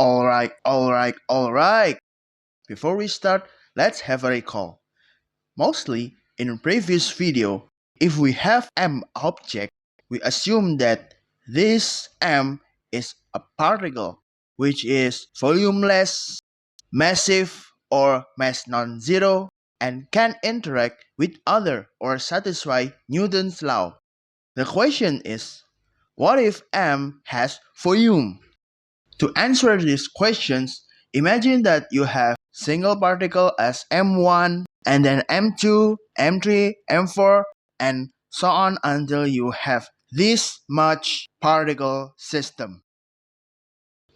Alright. Before we start, let's have a recall. Mostly, in previous video, if we have M object, we assume that this M is a particle, which is volumeless, massive, or mass non-zero, and can interact with other or satisfy Newton's law. The question is, what if M has volume? To answer these questions, imagine that you have single particle as M1 and then M2, M3, M4 and so on until you have this much particle system.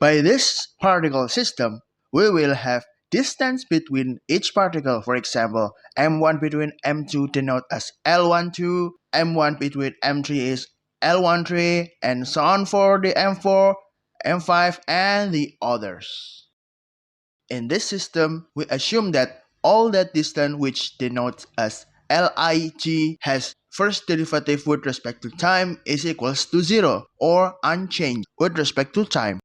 By this particle system, we will have distance between each particle. For example, M1 between M2 denoted as L12, M1 between M3 is L13, and so on for the M4, M5, and the others. In this system, we assume that all that distance which denotes as Lig has first derivative with respect to time is equals to 0 or unchanged with respect to time.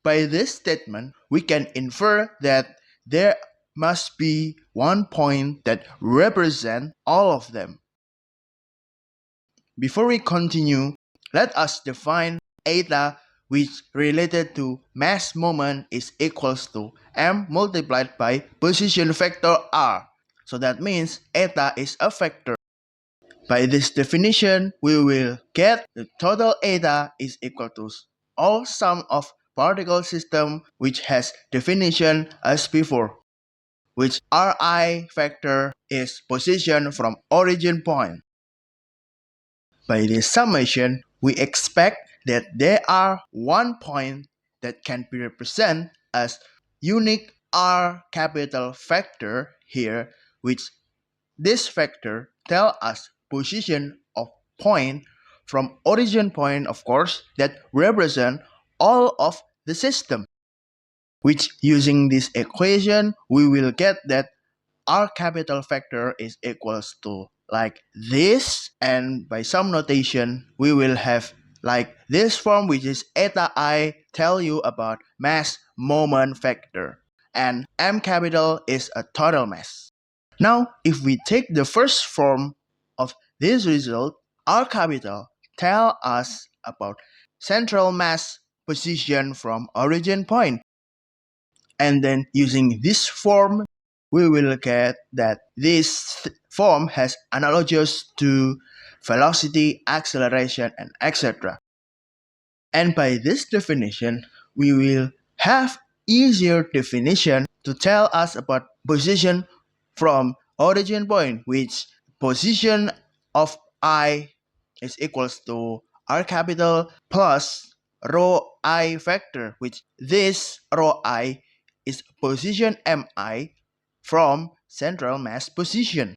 By this statement, we can infer that there must be one point that represents all of them. Before we continue, let us define eta, which related to mass moment is equals to m multiplied by position vector r. So that means eta is a vector. By this definition, we will get the total eta is equal to all sum of particle system which has definition as before, which Ri vector is position from origin point. By this summation, we expect that there are one point that can be represented as unique R capital vector here, which this vector tells us position of point from origin point, of course, that represent all of the system. Which using this equation, we will get that R capital vector is equals to like this, and by some notation we will have like this form, which is eta I tell you about mass moment vector, and M capital is a total mass. Now if we take the first form of this result, R capital tell us about central mass position from origin point, and then using this form we will get that this form has analogous to velocity, acceleration, and etc. And by this definition, we will have easier definition to tell us about position from origin point, which position of I is equals to R capital plus rho I vector, which this rho I is position Mi from central mass position,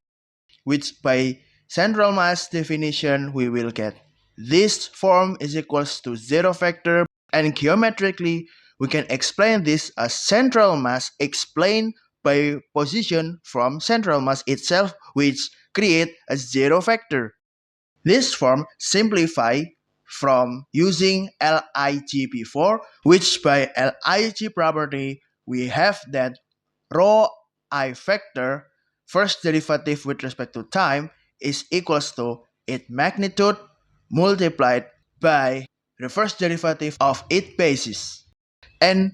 which by central mass definition we will get this form is equals to 0 vector, and geometrically we can explain this as central mass explained by position from central mass itself, which create a 0 vector. This form simplify from using Lig before, which by Lig property we have that rho I vector first derivative with respect to time is equals to its magnitude multiplied by the first derivative of its basis. And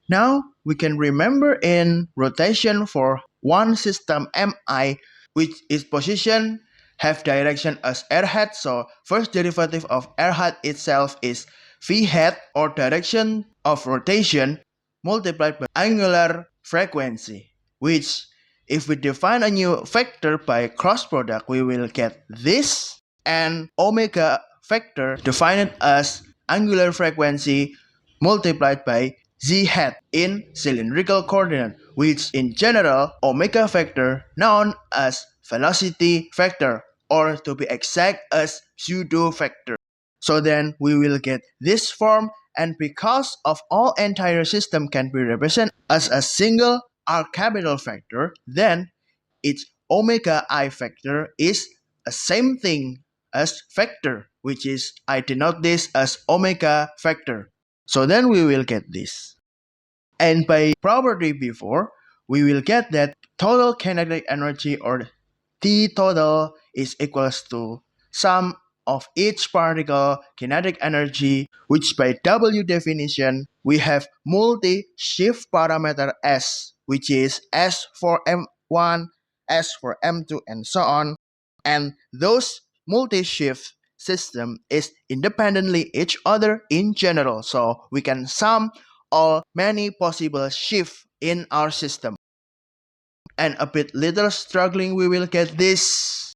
now we can remember in rotation for one system Mi, which is position have direction as r hat, so first derivative of r hat itself is v hat or direction of rotation multiplied by angular frequency, which if we define a new vector by cross product, we will get this, and omega vector defined as angular frequency multiplied by z hat in cylindrical coordinate, which in general omega vector known as velocity vector, or to be exact as pseudo vector. So then we will get this form, and because of all entire system can be represented as a single R capital vector, then its omega I vector is the same thing as vector, which is I denote this as omega vector. So then we will get this. And by property before, we will get that total kinetic energy or T total is equals to sum of each particle kinetic energy, which by W definition we have multi-shift parameter S, which is S for M1, S for M2, and so on. And those multi-shift system is independently each other in general, so we can sum all many possible shifts in our system. And a bit little struggling we will get this.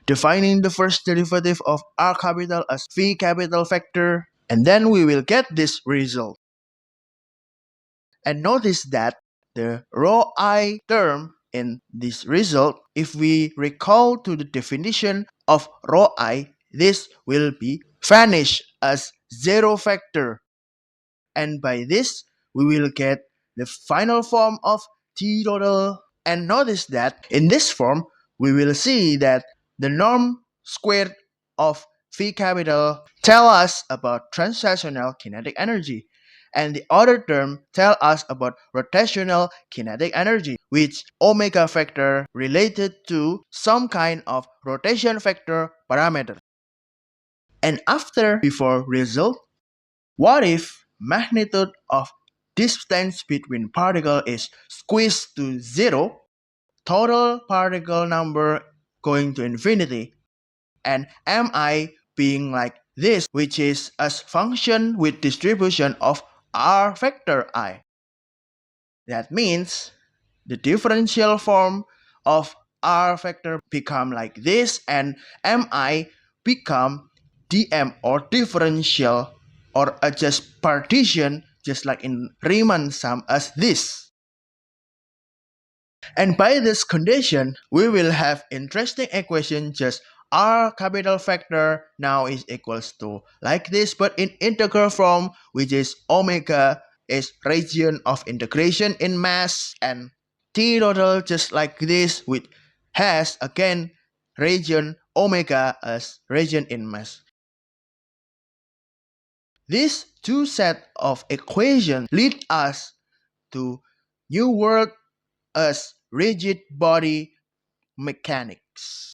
Defining the first derivative of R capital as V capital factor, and then we will get this result. And notice that the rho I term in this result, if we recall to the definition of rho I, this will be vanished as zero factor. And by this, we will get the final form of T total. And notice that in this form, we will see that the norm squared of V capital tell us about translational kinetic energy, and the other term tell us about rotational kinetic energy, which omega factor related to some kind of rotation factor parameter. And after before result, what if magnitude of distance between particle is squeezed to zero, total particle number going to infinity, and mi being like this, which is as function with distribution of r factor I. That means the differential form of r factor become like this, and mi become dm or differential or a just partition, just like in Riemann sum as this. And by this condition, we will have interesting equation just r capital factor now is equals to like this, but in integral form, which is omega is region of integration in mass, and T total just like this, which has again region omega as region in mass. These two set of equations lead us to new world as rigid body mechanics.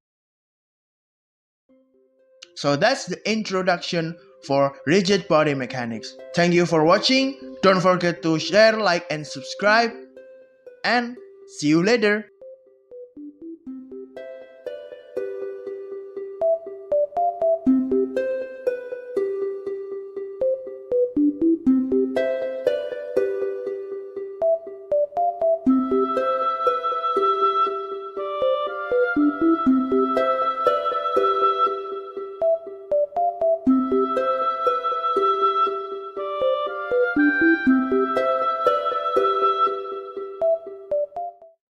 So that's the introduction for rigid body mechanics. Thank you for watching. Don't forget to share, like, and subscribe. And see you later.